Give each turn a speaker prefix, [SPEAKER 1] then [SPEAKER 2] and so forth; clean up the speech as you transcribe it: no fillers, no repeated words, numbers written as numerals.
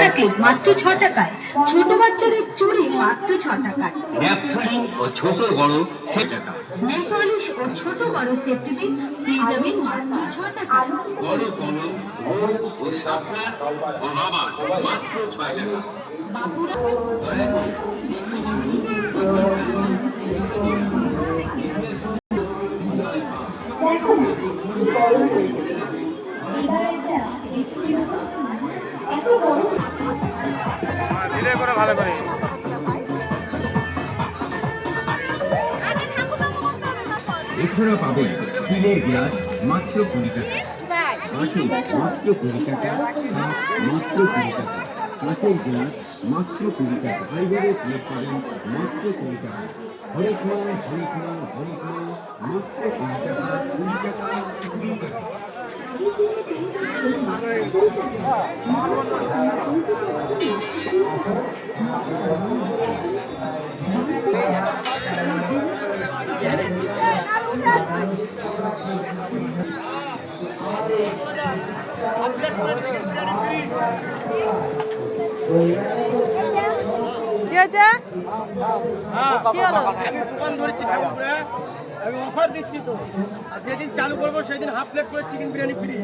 [SPEAKER 1] জোড়া ক্লিপ মাত্র 6 টাকায়, ছোট বাচ্চাদের চুড়ি মাত্র 6 টাকায়,
[SPEAKER 2] ন্যাপথলিন ও ছোট বড় 6 টাকা,
[SPEAKER 1] নেল পলিশ ও ছোট বড় সেফটি পিন পেয়ে যাবেন মাত্র 6 টাকায়।
[SPEAKER 2] বড় কলম, রোল ও শাপলা ও রাবার মাত্র 6 টাকা।
[SPEAKER 1] বাপুরা
[SPEAKER 3] দেখো না কি গরম পড়েছে, এবার একটা এসপি হতো, এত গরম।
[SPEAKER 4] ধীরে করে ভালো করে
[SPEAKER 2] এছাড়া পাবেন স্টিলের গ্লাস মাত্র 20 টাকা, বাটি মাত্র 20 টাকা, কাপ মাত্র 20 টাকা, কাঁচের গ্লাস মাত্র 20 টাকা, ফাইবারের প্লেট পাবেন মাত্র 20 টাকা, হরেক মাল মাত্র 20 টাকা, 20 টাকা, 20 টাকা।
[SPEAKER 5] কি হয়েছে? কি হলো?
[SPEAKER 4] আমি দোকান ধরেছি ঠাকুরপুরে, আমি অফার দিচ্ছি তো, আর যেদিন চালু করবো সেদিন হাফ প্লেট করে চিকেন বিরিয়ানি ফ্রি।